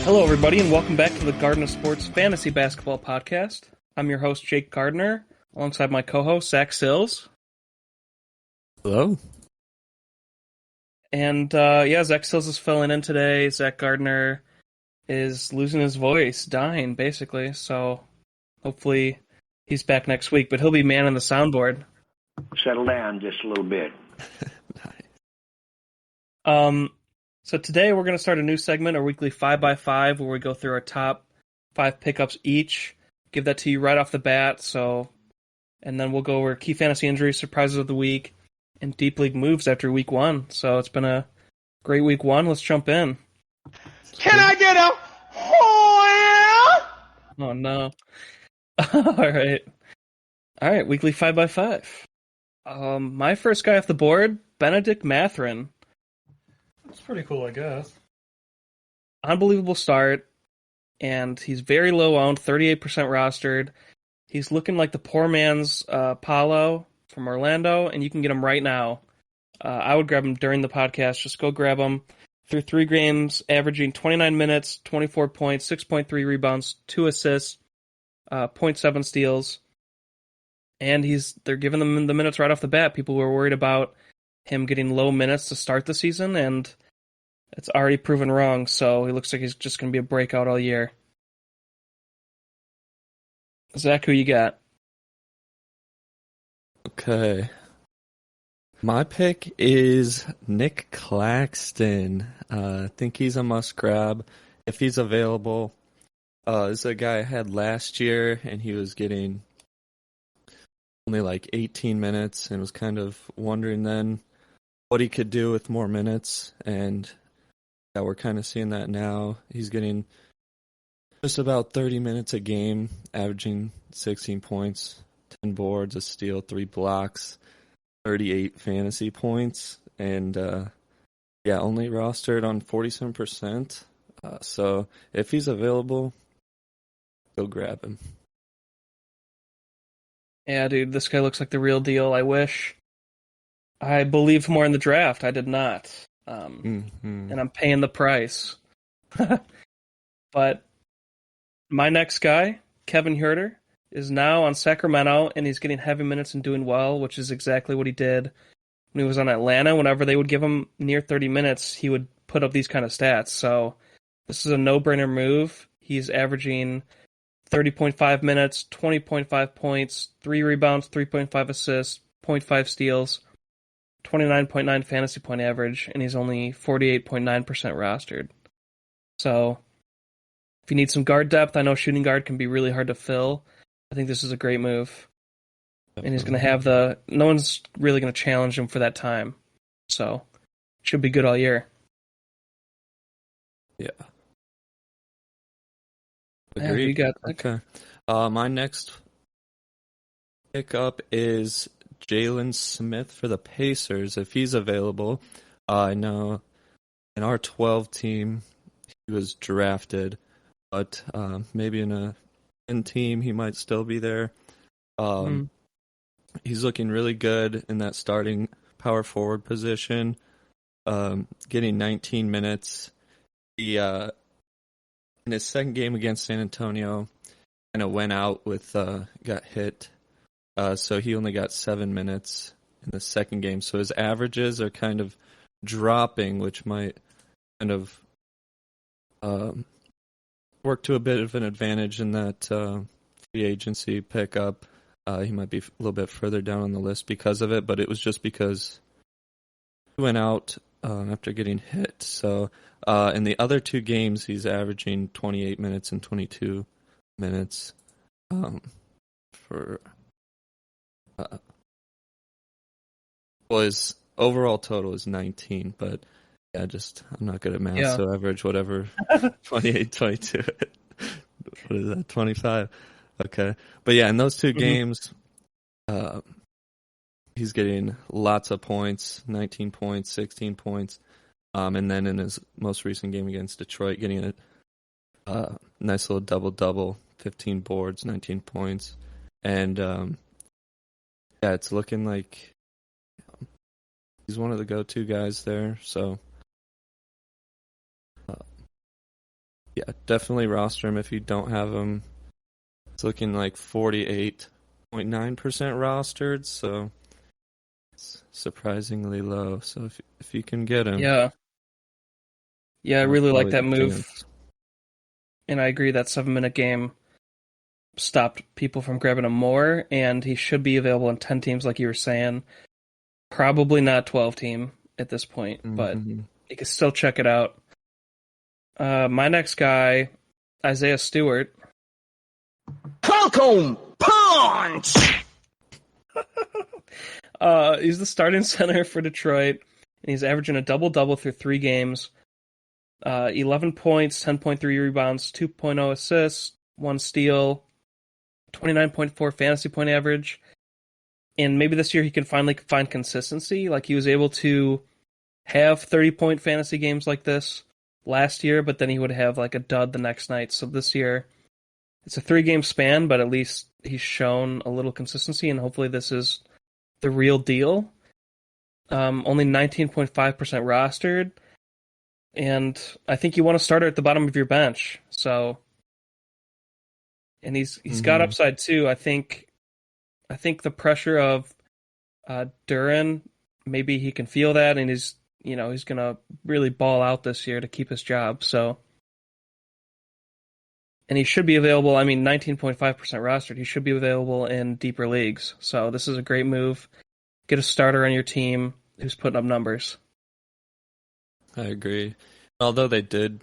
Hello, everybody, and welcome back to the Garden of Sports Fantasy Basketball Podcast. I'm your host, Jake Gardner, alongside my co-host, Zach Sills. Hello. And, Zach Sills is filling in today. Zach Gardner is losing his voice, dying, basically, so hopefully he's back next week, but he'll be manning the soundboard. Settle down just a little bit. So today we're going to start a new segment, our weekly 5x5, where we go through our top 5 pickups each, give that to you right off the bat, and then we'll go over key fantasy injuries, surprises of the week, and deep league moves after week 1. So it's been a great week 1. Let's jump in. Can I get a Oh, no. All right, weekly 5x5. My first guy off the board, Benedict Mathurin. That's pretty cool, I guess. Unbelievable start, and he's very low owned, 38% rostered. He's looking like the poor man's Paolo from Orlando, and you can get him right now. I would grab him during the podcast. Just go grab him. Through 3 games, averaging 29 minutes, 24 points, 6.3 rebounds, 2 assists, 0.7 steals. And they're giving them the minutes right off the bat. People were worried about him getting low minutes to start the season, and it's already proven wrong, so he looks like he's just going to be a breakout all year. Zach, who you got? Okay. My pick is Nick Claxton. I think he's a must-grab if he's available. This is a guy I had last year, and he was getting only like 18 minutes, and was kind of wondering then what he could do with more minutes, and yeah, we're kind of seeing that now. He's getting just about 30 minutes a game, averaging 16 points, 10 boards, a steal, 3 blocks, 38 fantasy points, and only rostered on 47%. So if he's available, go grab him. Yeah, dude, this guy looks like the real deal. I wish I believed more in the draft. I did not. And I'm paying the price. But my next guy, Kevin Huerter, is now on Sacramento, and he's getting heavy minutes and doing well, which is exactly what he did when he was on Atlanta. Whenever they would give him near 30 minutes, he would put up these kind of stats. So this is a no-brainer move. He's averaging 30.5 minutes, 20.5 points, 3 rebounds, 3.5 assists, 0.5 steals, 29.9 fantasy point average, and he's only 48.9% rostered. So if you need some guard depth, I know shooting guard can be really hard to fill. I think this is a great move. And he's going to have no one's really going to challenge him for that time. So should be good all year. Yeah. Agreed. You got okay. My next pickup is Jalen Smith for the Pacers, if he's available. I know in our 12 team he was drafted, but maybe in a team he might still be there. He's looking really good in that starting power forward position, getting 19 minutes. He in his second game against San Antonio kind of went out with got hit. So he only got 7 minutes in the second game. So his averages are kind of dropping, which might kind of work to a bit of an advantage in that free agency pickup. He might be a little bit further down on the list because of it, but it was just because he went out after getting hit. So in the other 2 games, he's averaging 28 minutes and 22 minutes for... his overall total is 19, but yeah, I'm not good at math, so average whatever, 28, 22. What is that, 25? Okay. But yeah, in those 2 games, he's getting lots of points, 19 points, 16 points, and then in his most recent game against Detroit, getting a nice little double-double, 15 boards, 19 points, and it's looking like he's one of the go-to guys there. So Yeah, definitely roster him if you don't have him. It's looking like 48.9% rostered, so it's surprisingly low. So if you can get him, Yeah. Yeah, I now's really like probably that the move. chance. And I agree that 7-minute game stopped people from grabbing him more, and he should be available in 10 teams, like you were saying. Probably not 12 team at this point, but Mm-hmm. you can still check it out. My next guy, Isaiah Stewart. Holcomb punch. He's the starting center for Detroit, and he's averaging a double-double through 3 games. 11 points, 10.3 rebounds, 2.0 assists, 1 steal, 29.4 fantasy point average. And maybe this year he can finally find consistency. Like he was able to have 30-point fantasy games like this last year, but then he would have like a dud the next night. So this year, it's a 3-game span, but at least he's shown a little consistency, and hopefully this is the real deal. Only 19.5% rostered, and I think you want to start her at the bottom of your bench. So, and he's got Mm-hmm. upside too. I think the pressure of Duran, maybe he can feel that, and he's gonna really ball out this year to keep his job. So, and he should be available. I mean, 19.5% rostered. He should be available in deeper leagues. So this is a great move. Get a starter on your team who's putting up numbers. I agree. Although they did,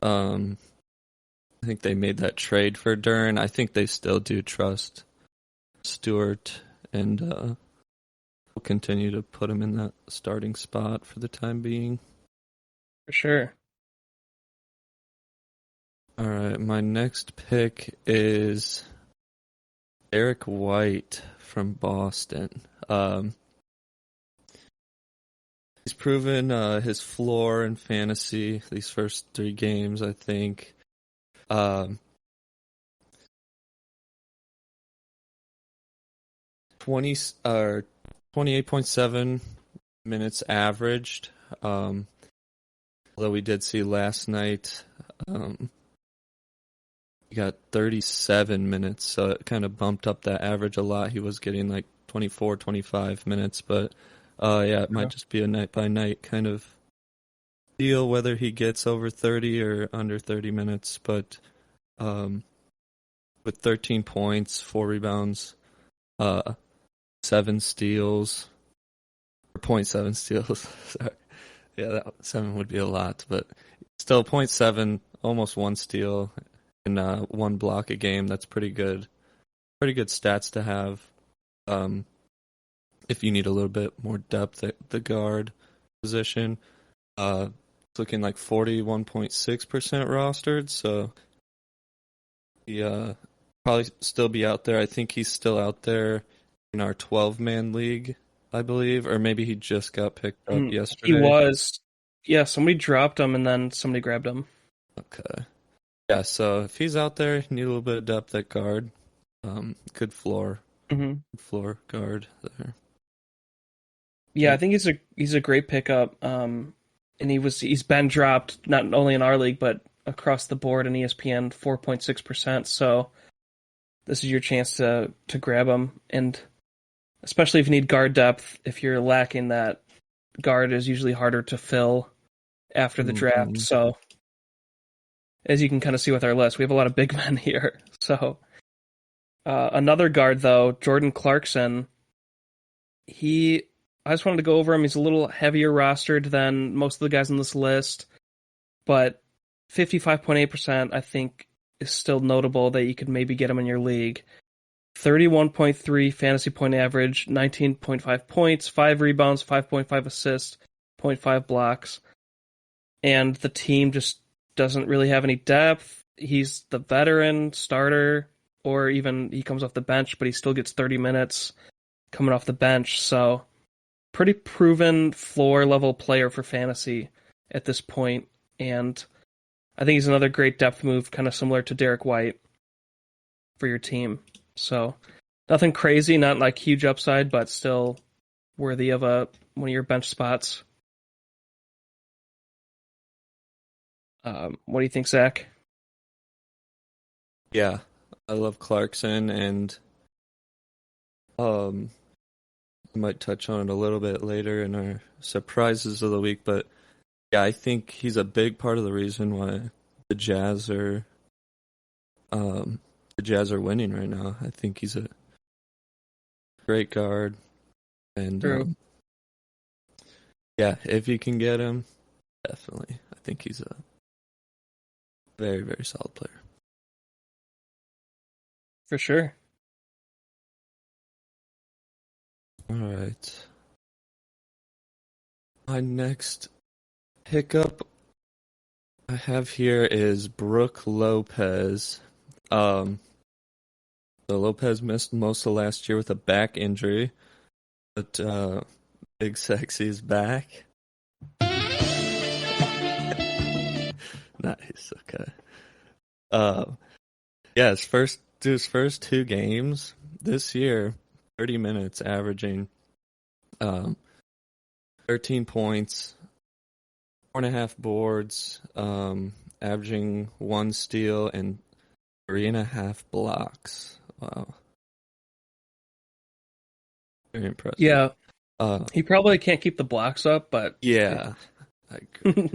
I think they made that trade for Dern. I think they still do trust Stewart, and will continue to put him in that starting spot for the time being. For sure. All right, my next pick is Derek White from Boston. He's proven his floor in fantasy these first 3 games, I think. 28.7 minutes averaged. Although we did see last night, he got 37 minutes, so it kind of bumped up that average a lot. He was getting like 24, 25 minutes, but yeah, it might just be a night-by-night kind of deal whether he gets over 30 or under 30 minutes. But with 13 points, 4 rebounds, 7 steals, or 0.7 steals, sorry. Yeah, that 7 would be a lot, but still 0.7, almost 1 steal, and 1 block a game. That's pretty good. Pretty good stats to have. If you need a little bit more depth at the guard position. It's looking like 41.6% rostered, so he probably still be out there. I think he's still out there in our 12-man league, I believe, or maybe he just got picked up yesterday. He was. Yeah, somebody dropped him and then somebody grabbed him. Okay. Yeah, so if he's out there, you need a little bit of depth at guard. Good floor guard there. Yeah, I think he's a great pickup. And he's been dropped not only in our league but across the board in ESPN, 4.6%. So this is your chance to grab him, and especially if you need guard depth, if you're lacking that, guard is usually harder to fill after the draft. So as you can kind of see with our list, we have a lot of big men here. So another guard though, Jordan Clarkson. I just wanted to go over him. He's a little heavier rostered than most of the guys on this list, but 55.8% I think is still notable that you could maybe get him in your league. 31.3 fantasy point average, 19.5 points, 5 rebounds, 5.5 assists, 0.5 blocks. And the team just doesn't really have any depth. He's the veteran starter, or even he comes off the bench, but he still gets 30 minutes coming off the bench. So pretty proven floor level player for fantasy at this point. And I think he's another great depth move, kind of similar to Derek White for your team. So nothing crazy, not like huge upside, but still worthy of one of your bench spots. What do you think, Zach? Yeah, I love Clarkson, and I might touch on it a little bit later in our surprises of the week, but yeah, I think he's a big part of the reason why the Jazz are winning right now. I think he's a great guard, and True. yeah, if you can get him, definitely. I think he's a very, very solid player. For sure. All right. My next pickup I have here is Brooke Lopez. So Lopez missed most of last year with a back injury, but Big Sexy is back. Nice, okay. Yeah, his first 2 games this year, 30 minutes, averaging 13 points, 4.5 boards, averaging 1 steal and 3.5 blocks. Wow. Very impressive. Yeah. He probably can't keep the blocks up, but Yeah, I agree.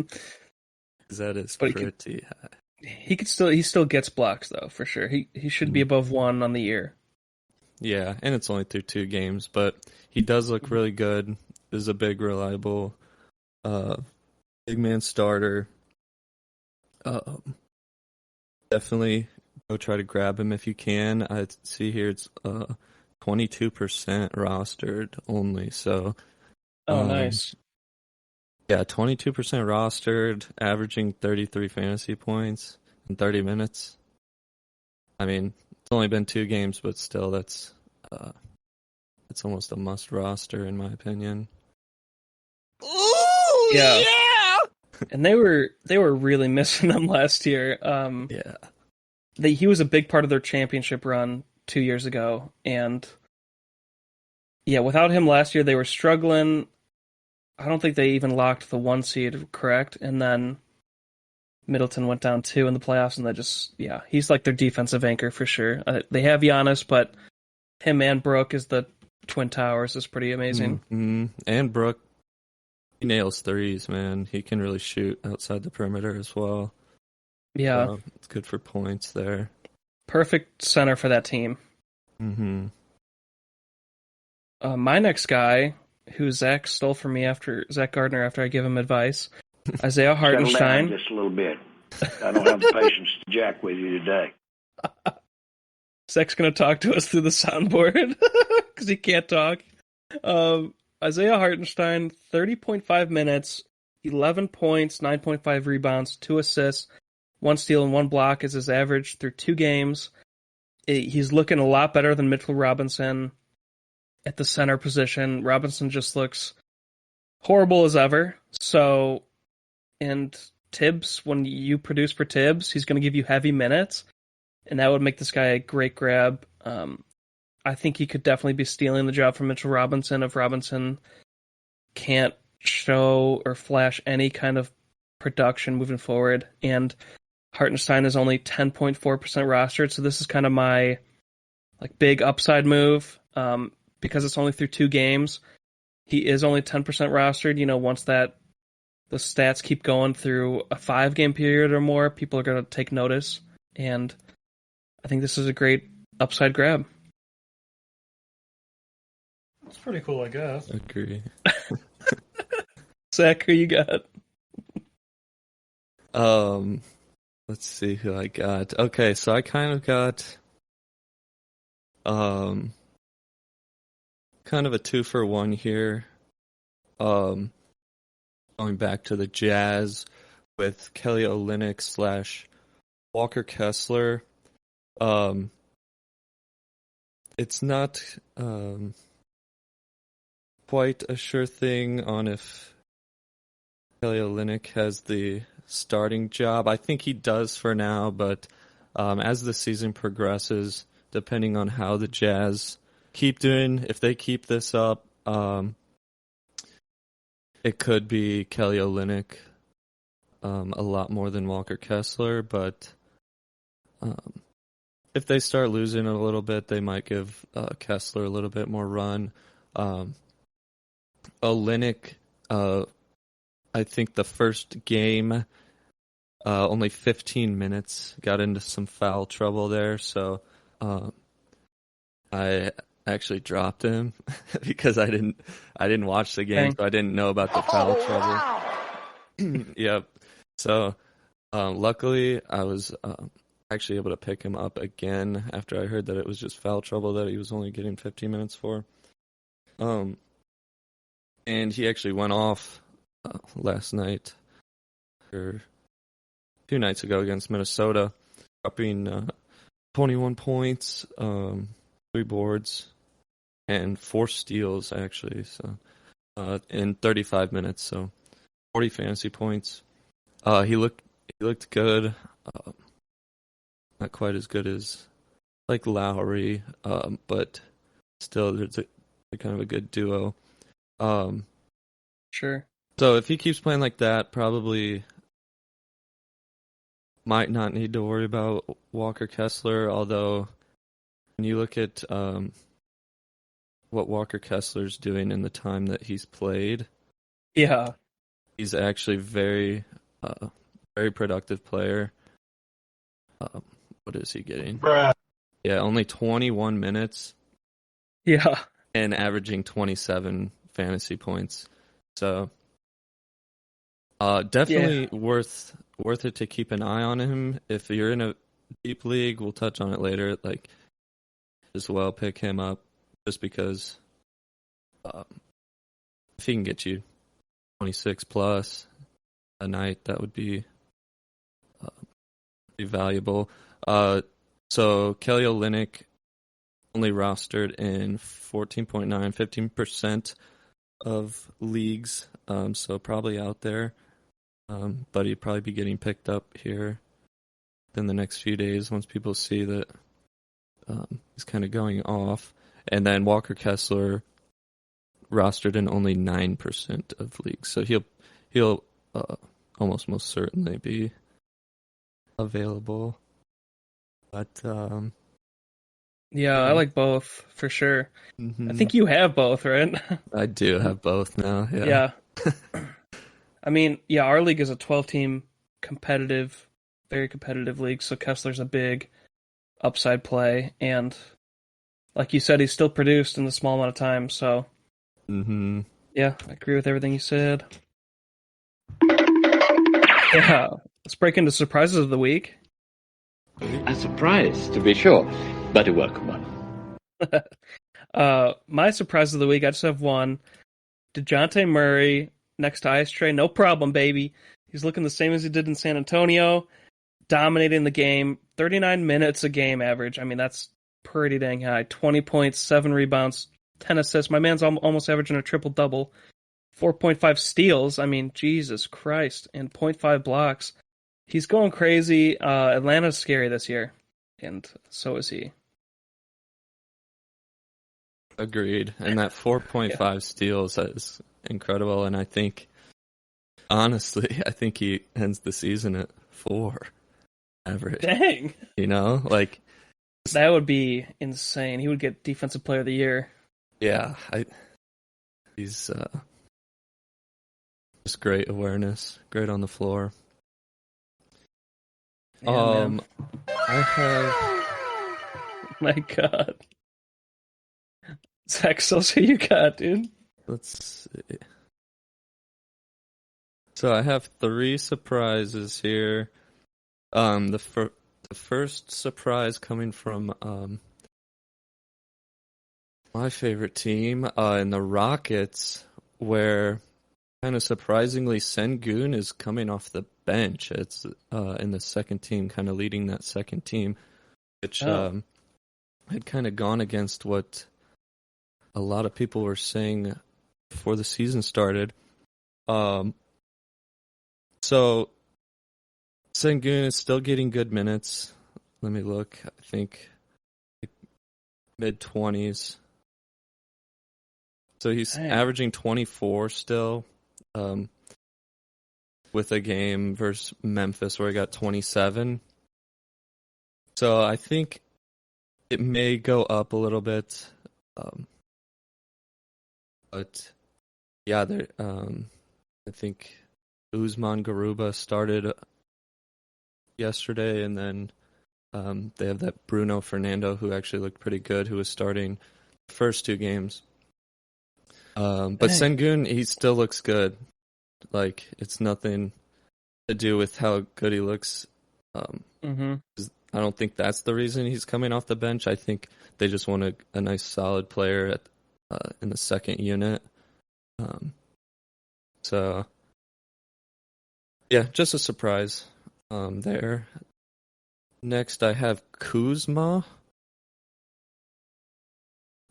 'Cause that is But pretty high. he still gets blocks though, for sure. He should be above 1 on the year. Yeah, and it's only through 2 games, but he does look really good. Is a big, reliable, big man starter. Definitely go try to grab him if you can. I see here it's 22% rostered only, so Oh, nice. yeah, 22% rostered, averaging 33 fantasy points in 30 minutes. I mean, it's only been 2 games, but still, that's almost a must roster in my opinion. Ooh, yeah. And they were really missing him last year. Yeah. He was a big part of their championship run 2 years ago, and yeah, without him last year, they were struggling. I don't think they even locked the 1 seed, correct? And then Middleton went down 2 in the playoffs, and he's like their defensive anchor for sure. They have Giannis, but him and Brooke as the Twin Towers is pretty amazing. Mm-hmm. And Brooke, he nails threes, man. He can really shoot outside the perimeter as well. Yeah. So it's good for points there. Perfect center for that team. Mm-hmm. My next guy, who Zach stole from me Zach Gardner after I give him advice, Isaiah Hartenstein. Settle down just a little bit. I don't have the patience to jack with you today. Zach's going to talk to us through the soundboard because he can't talk. Isaiah Hartenstein, 30.5 minutes, 11 points, 9.5 rebounds, 2 assists, 1 steal and 1 block is his average through 2 games. He's looking a lot better than Mitchell Robinson at the center position. Robinson just looks horrible as ever. So, and Tibbs, when you produce for Tibbs, he's going to give you heavy minutes, and that would make this guy a great grab. I think he could definitely be stealing the job from Mitchell Robinson if Robinson can't show or flash any kind of production moving forward. And Hartenstein is only 10.4% rostered, so this is kind of my big upside move. Because it's only through 2 games, he is only 10% rostered. Once the stats keep going through a 5-game period or more, people are going to take notice. And I think this is a great upside grab. It's pretty cool, I guess. Agree. Zach, who you got? Let's see who I got. Okay, so I kind of got kind of a 2-for-1 here. Going back to the Jazz with Kelly Olynyk / Walker Kessler. It's not quite a sure thing on if Kelly Olynyk has the starting job. I think he does for now, but as the season progresses, depending on how the Jazz keep doing, if they keep this up, it could be Kelly Olynyk a lot more than Walker Kessler, but if they start losing a little bit, they might give Kessler a little bit more run. Olynyk, I think the first game, only 15 minutes, got into some foul trouble there, so I actually dropped him because I didn't watch the game, so I didn't know about the foul trouble. Yep. So luckily, I was actually able to pick him up again after I heard that it was just foul trouble that he was only getting 15 minutes for. And he actually went off last night, or 2 nights ago against Minnesota, dropping 21 points, 3 boards, and 4 steals actually. So in 35 minutes, so 40 fantasy points. He looked good. Not quite as good as like Lowry, but still, they're kind of a good duo. Sure. So if he keeps playing like that, probably might not need to worry about Walker Kessler. Although, when you look at what Walker Kessler's doing in the time that he's played, Yeah. he's actually very productive player. What is he getting? Bruh. Yeah, only 21 minutes Yeah. and averaging 27 fantasy points. So definitely worth it to keep an eye on him. If you're in a deep league, we'll touch on it later. Like, as well, pick him up just because if he can get you 26 plus a night, that would be valuable. So Kelly Olynyk only rostered in 14.9, 15% of leagues, so probably out there. But he'd probably be getting picked up here in the next few days once people see that he's kind of going off. And then Walker Kessler rostered in only 9% of leagues, so he'll almost most certainly be available. But Yeah, I like both for sure. mm-hmm. I think you have both, right? I do have both now. Yeah. I mean, yeah, our league is a 12-team competitive, very competitive league, so Kessler's a big upside play, and like you said, he's still produced in a small amount of time, so yeah, I agree with everything you said. Yeah, let's break into surprises of the week. A surprise, to be sure, but a welcome one. My surprise of the week, I just have one. DeJounte Murray next to Ice Tray, no problem, baby. He's looking the same as he did in San Antonio, dominating the game, 39 minutes a game average. I mean, that's pretty dang high. 20 points, 7 rebounds, 10 assists. My man's almost averaging a triple-double. 4.5 steals. I mean, Jesus Christ. And 0.5 blocks. He's going crazy. Atlanta's scary this year, and so is he. Agreed. And that 4.5 steals is incredible. And I think, honestly, he ends the season at 4 average. Dang. You know, like that would be insane. He would get Defensive Player of the Year. Yeah, he's just great awareness, great on the floor. Yeah, I have. My God. Zach, so you got, dude. Let's see. So I have 3 surprises here. The first surprise coming from my favorite team in the Rockets, where kind of surprisingly Sengun is coming off the bench. It's in the second team, kind of leading that second team, which had kind of gone against what a lot of people were saying before the season started. So Sengun is still getting good minutes. Let me look. I think mid-20s. So he's averaging 24 still, with a game versus Memphis where he got 27. So I think it may go up a little bit. But yeah, I think Usman Garuba started yesterday, and then they have that Bruno Fernando who actually looked pretty good, who was starting the first 2 games. But Sengun, he still looks good. Like, it's nothing to do with how good he looks. I don't think that's the reason he's coming off the bench. I think they just want a nice solid player in the second unit. So yeah, just a surprise there. Next, I have Kuzma.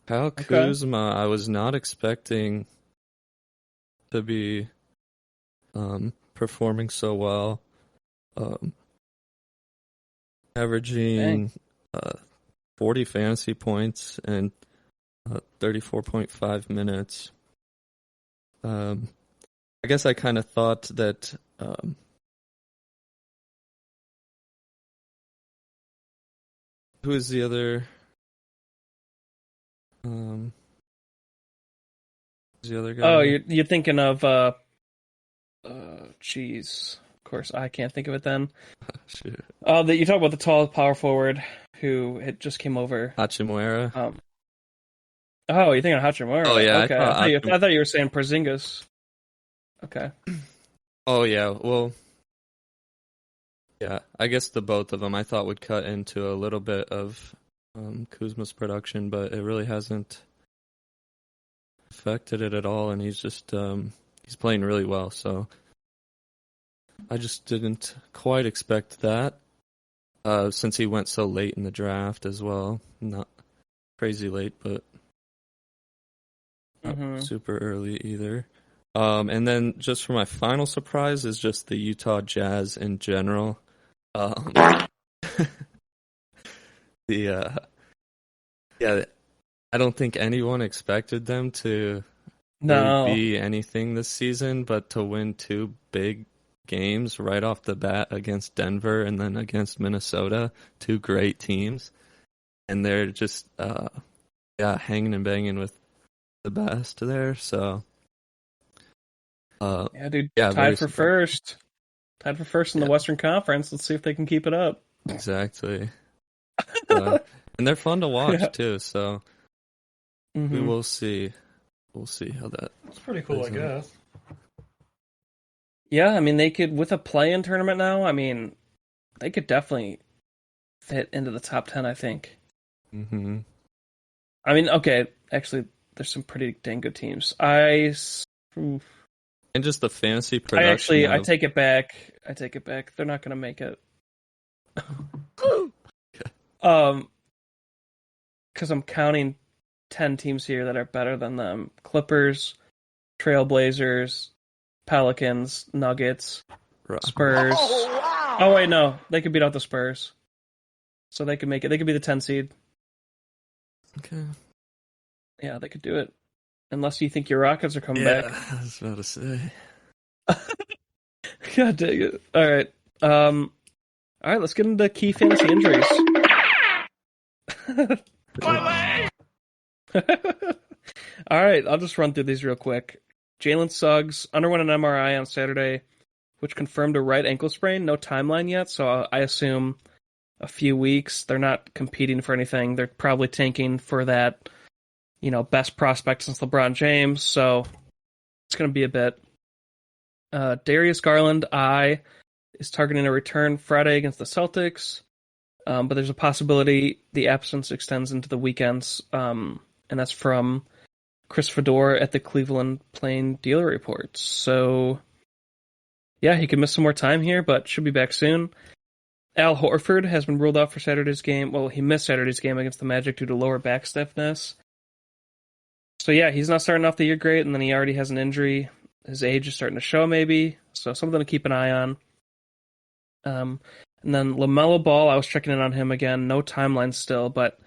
Kyle Kuzma, I was not expecting to be performing so well. Averaging 40 fantasy points and 34.5 minutes. I guess I kind of thought that who is the other? Who's the other guy? Oh, you're thinking of jeez. Of course, I can't think of it then. Shoot. You talk about the tall power forward who had just came over. Hachimura. Oh, you're thinking of Hachimura. Oh, yeah. Okay. I thought you were saying Porzingis. Okay. Oh, yeah. Well, yeah. I guess the both of them I thought would cut into a little bit of Kuzma's production, but it really hasn't affected it at all, and he's just he's playing really well, so I just didn't quite expect that since he went so late in the draft as well. Not crazy late, but not super early either. And then just for my final surprise is just the Utah Jazz in general. Yeah, I don't think anyone expected them to really be anything this season, but to win 2 big games right off the bat against Denver and then against Minnesota, 2 great teams, and they're just hanging and banging with the best there. So tied for first in the Western Conference. Let's see if they can keep it up. Exactly. And they're fun to watch too, so we will see. We'll see how that. It's pretty cool, I guess. Yeah, I mean, they could, with a play-in tournament now, I mean, they could definitely fit into the top 10, I think. Mm-hmm. I mean, okay, actually, there's some pretty dang good teams. And just the fantasy production. I take it back. They're not going to make it. Because I'm counting 10 teams here that are better than them. Clippers, Trailblazers, Pelicans, Nuggets, Spurs. Oh, wait, no. They could beat out the Spurs. So they could make it. They could be the 10 seed. Okay. Yeah, they could do it. Unless you think your Rockets are coming back. I was about to say. God dang it. All right. All right, let's get into key fantasy injuries. My leg! All right, I'll just run through these real quick. Jalen Suggs underwent an MRI on Saturday, which confirmed a right ankle sprain. No timeline yet, so I assume a few weeks. They're not competing for anything. They're probably tanking for that, best prospect since LeBron James, so it's going to be a bit. Darius Garland, is targeting a return Friday against the Celtics, but there's a possibility the absence extends into the weekends, and that's from Chris Fedor at the Cleveland Plain Dealer Reports. So, yeah, he could miss some more time here, but should be back soon. Al Horford has been ruled out for Saturday's game. Well, he missed Saturday's game against the Magic due to lower back stiffness. So, yeah, he's not starting off the year great, and then he already has an injury. His age is starting to show, maybe, so something to keep an eye on. And then LaMelo Ball, I was checking in on him again. No timeline still, but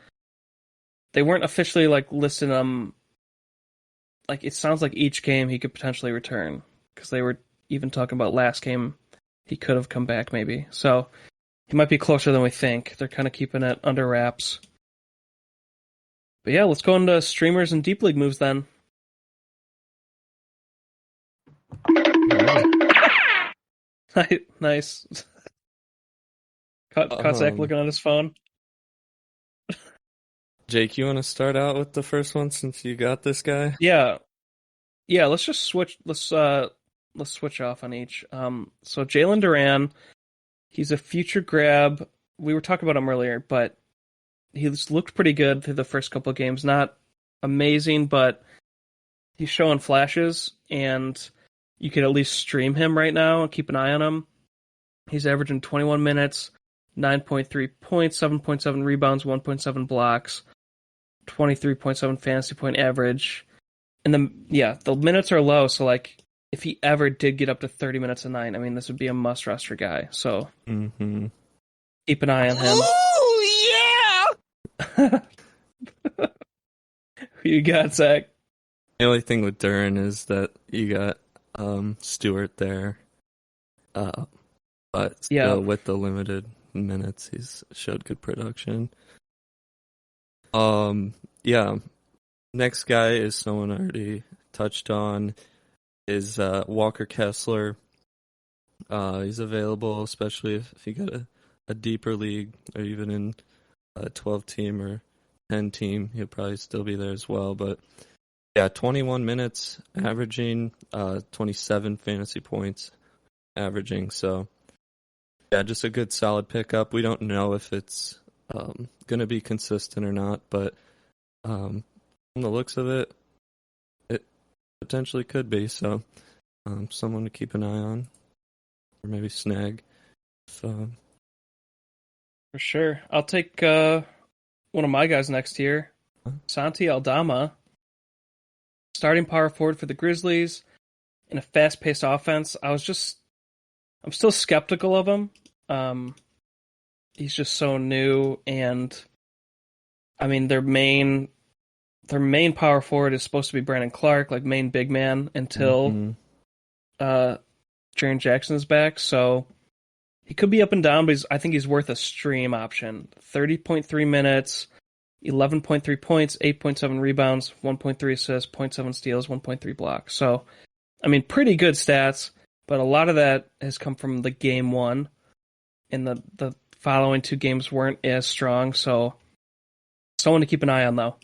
they weren't officially listed. It sounds like each game he could potentially return because they were even talking about last game, he could have come back maybe. So he might be closer than we think. They're kind of keeping it under wraps. But yeah, let's go into streamers and deep league moves then. Nice. Caught Zach looking on his phone. Jake, you want to start out with the first one since you got this guy? Yeah. Let's just switch. Let's switch off on each. So Jalen Duran, he's a future grab. We were talking about him earlier, but he's looked pretty good through the first couple of games. Not amazing, but he's showing flashes, and you could at least stream him right now and keep an eye on him. He's averaging 21 minutes, 9.3 points, 7.7 rebounds, 1.7 blocks, 23.7 fantasy point average. And the minutes are low, so like if he ever did get up to 30 minutes a night, I mean, this would be a must roster guy. So keep an eye on him. Oh yeah! Who you got, Zach? The only thing with Duran is that you got Stewart there. But still, with the limited minutes, he's showed good production. Next guy is someone I already touched on, is Walker Kessler. He's available, especially if you got a deeper league, or even in a 12-team or 10-team, he'll probably still be there as well. But yeah, 21 minutes, averaging 27 fantasy points, averaging. So yeah, just a good solid pickup. We don't know if it's going to be consistent or not, but from the looks of it, it potentially could be. So someone to keep an eye on, or maybe snag. So For sure. I'll take one of my guys next year, Santi Aldama. Starting power forward for the Grizzlies in a fast-paced offense. I'm still skeptical of him. He's just so new, and I mean their main power forward is supposed to be Brandon Clark, like main big man, until Jaren Jackson's back. So he could be up and down, but I think he's worth a stream option. 30.3 minutes, 11.3 points, 8.7 rebounds, 1.3 assists, 0.7 steals, 1.3 blocks. So, I mean, pretty good stats, but a lot of that has come from the game one, and the following two games weren't as strong. So, someone to keep an eye on, though.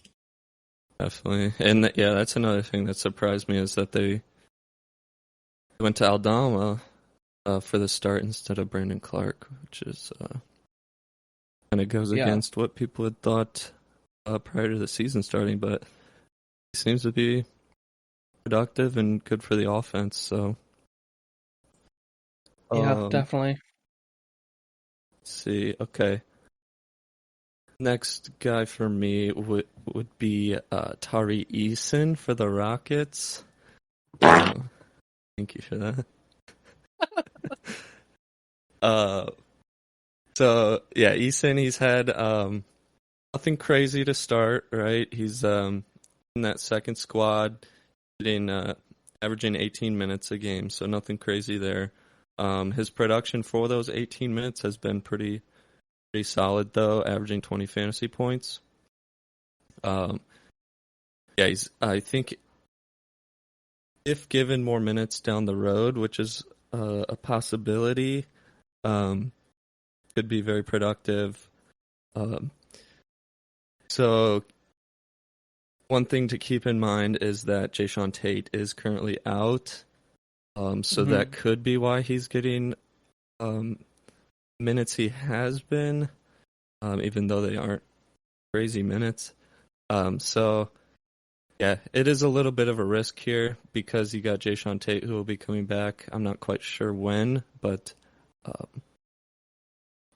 Definitely. And yeah, that's another thing that surprised me, is that they went to Aldama for the start instead of Brandon Clark, which is kind of goes against what people had thought prior to the season starting, but he seems to be productive and good for the offense. So yeah, definitely. Let's see. Okay. Next guy for me would be Tari Eason for the Rockets. Thank you for that. So yeah, Eason, he's had nothing crazy to start, right? He's in that second squad, averaging 18 minutes a game, so nothing crazy there. His production for those 18 minutes has been pretty solid, though, averaging 20 fantasy points. I think if given more minutes down the road, which is a possibility, could be very productive. So one thing to keep in mind is that Jayshawn Tate is currently out. So that could be why he's getting minutes he has been, even though they aren't crazy minutes. So yeah, it is a little bit of a risk here because you got Jayshawn Tate who will be coming back. I'm not quite sure when, but I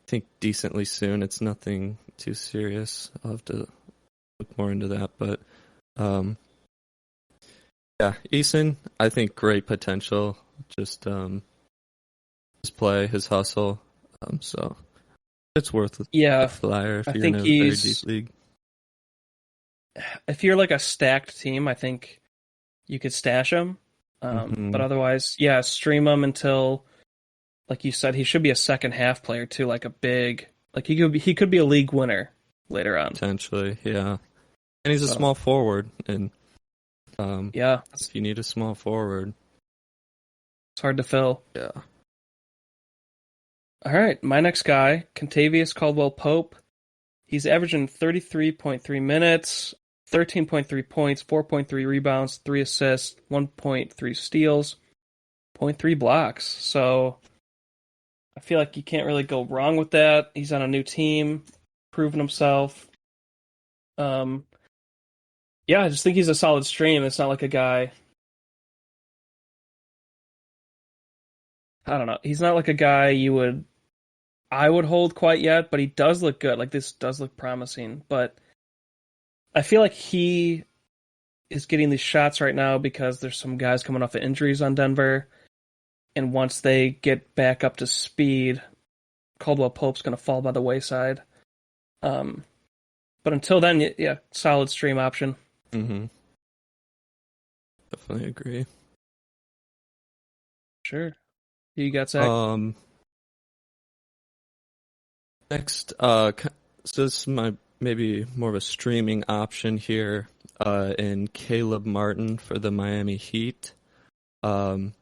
think decently soon. It's nothing too serious. I'll have to look more into that, but yeah, Eason, I think great potential. Just his play, his hustle. So it's worth a flyer if you're in a very deep league. If you're like a stacked team, I think you could stash him. But otherwise, yeah, stream him until, like you said, he should be a second half player too, like a big, like he could be a league winner later on. Potentially, yeah. And he's a So, small forward, and yeah, if you need a small forward, it's hard to fill. yeah. All right, my next guy, Contavious Caldwell-Pope. He's averaging 33.3 minutes, 13.3 points, 4.3 rebounds, 3 assists, 1.3 steals, 0.3 blocks. So I feel like you can't really go wrong with that. He's on a new team, proven himself. Yeah, I just think he's a solid stream. It's not like a guy. I don't know. He's not like a guy I would hold quite yet, but he does look good. Like, this does look promising. But I feel like he is getting these shots right now because there's some guys coming off of injuries on Denver. And once they get back up to speed, Caldwell Pope's going to fall by the wayside. But until then, yeah, solid stream option. Mm-hmm. Definitely agree. Sure. Who you got, Zach? Next, so this is my maybe more of a streaming option here, in Caleb Martin for the Miami Heat. Martin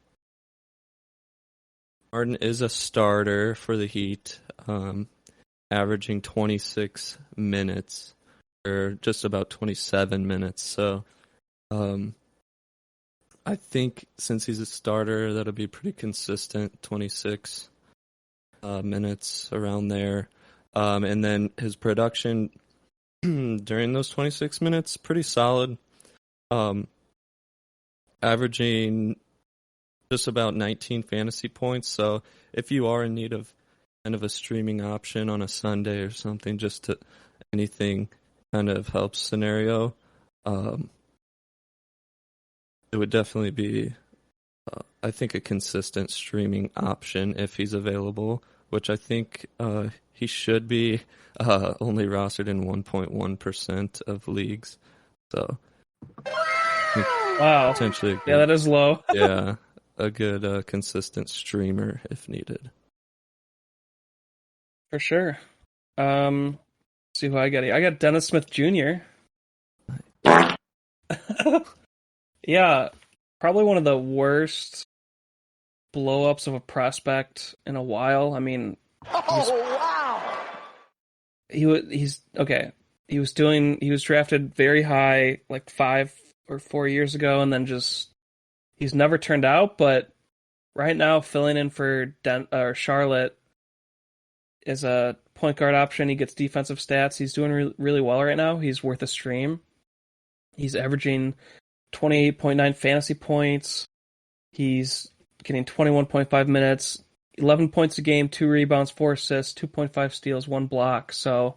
is a starter for the Heat, averaging 26 minutes, or just about 27 minutes. So, I think since he's a starter, that'll be pretty consistent, 26 minutes around there. And then his production during those 26 minutes, pretty solid. Averaging just about 19 fantasy points. So if you are in need of kind of a streaming option on a Sunday or something, just to anything kind of helps scenario, it would definitely be, I think, a consistent streaming option if he's available, which I think he should be, only rostered in 1.1% of leagues. So, Wow. potentially, Yeah, that is low. yeah, a good consistent streamer if needed. For sure. Let's see who I got here. I got Dennis Smith Jr. Yeah, probably one of the worst blow-ups of a prospect in a while. I mean, he's okay. He was drafted very high like 5 or 4 years ago, and then he's never turned out. But right now, filling in for Charlotte is a point guard option. He gets defensive stats. He's doing really well right now. He's worth a stream. He's averaging 28.9 fantasy points. He's getting 21.5 minutes, 11 points a game, 2 rebounds, 4 assists, 2.5 steals, 1 block. So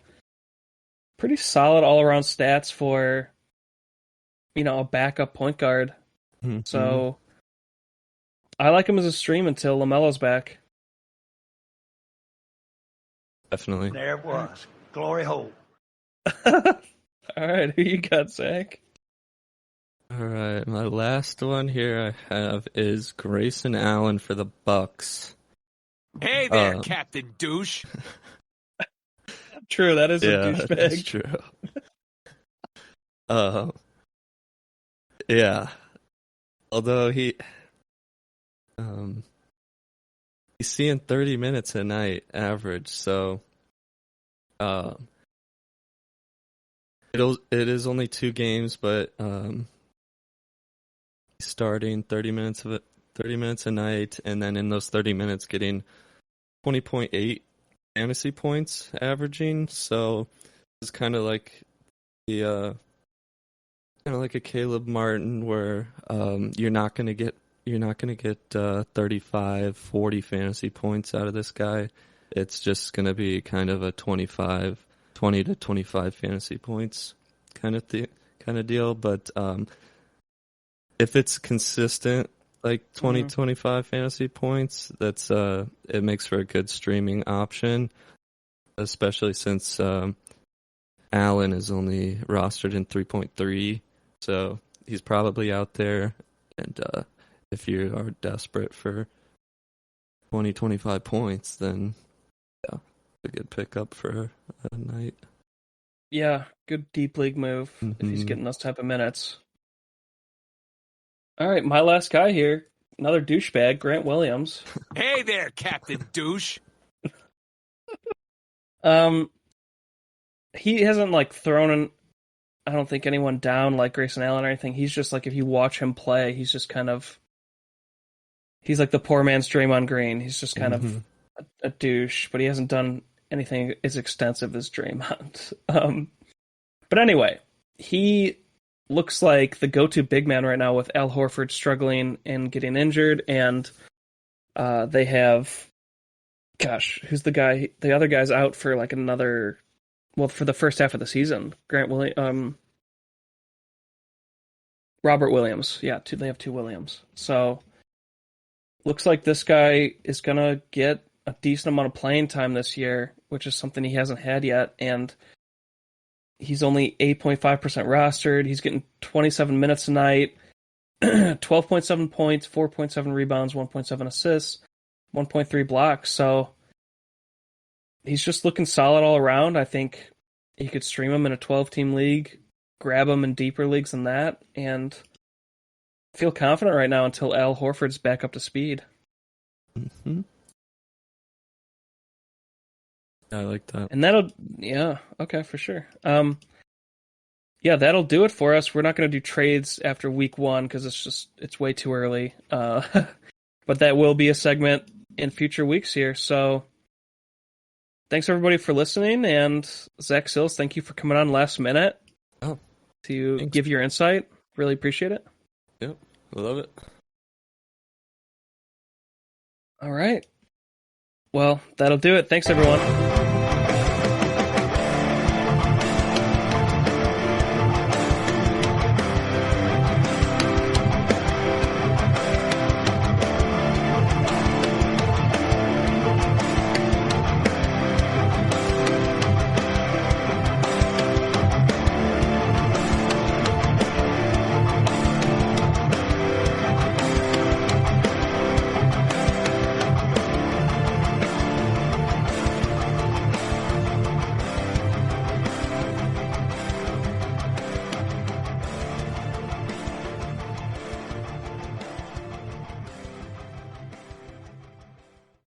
pretty solid all-around stats for, a backup point guard. Mm-hmm. So I like him as a stream until LaMelo's back. Definitely. There it was. Glory hole. All right, who you got, Zach? All right, my last one here I have is Grayson Allen for the Bucks. Hey there, Captain Douche. True, that is a That's douchebag. true. Yeah. Although he's seeing 30 minutes a night average, so it is only 2 games, but he's starting 30 minutes a night, and then in those 30 minutes getting 20.8 fantasy points averaging. So it's kind of like a Caleb Martin, where you're not gonna get 35, 40 fantasy points out of this guy. It's just gonna be kind of a 20 to 25 fantasy points kind of deal. But if it's consistent, like 20, 25 fantasy points, that's it makes for a good streaming option, especially since Allen is only rostered in 3.3, so he's probably out there, and if you are desperate for 20, 25 points, then yeah, a good pickup for a night. Yeah, good deep league move if he's Mhm. getting those type of minutes. All right, my last guy here, another douchebag, Grant Williams. Hey there, Captain Douche. He hasn't like thrown, I don't think, anyone down like Grayson Allen or anything. He's just like, if you watch him play, he's just kind of, he's like the poor man's Draymond Green. He's just kind of a douche, but he hasn't done anything as extensive as Draymond. But anyway, he looks like the go-to big man right now with Al Horford struggling and getting injured, and they have, gosh, who's the guy? The other guy's out for like another, well, for the first half of the season. Robert Williams. Yeah, they have two Williams. So looks like this guy is gonna get a decent amount of playing time this year, which is something he hasn't had yet, and he's only 8.5% rostered. He's getting 27 minutes a night, 12.7 points, 4.7 rebounds, 1.7 assists, 1.3 blocks. So he's just looking solid all around. I think you could stream him in a 12-team league, grab him in deeper leagues than that, and feel confident right now until Al Horford's back up to speed. Mm-hmm. I like that. And okay, for sure. Yeah, that'll do it for us. We're not going to do trades after week 1 because it's way too early. But that will be a segment in future weeks here. So thanks everybody for listening, and Zach Sills, thank you for coming on last minute to give your insight. Really appreciate it. Yep, I love it. All right. Well, that'll do it. Thanks everyone.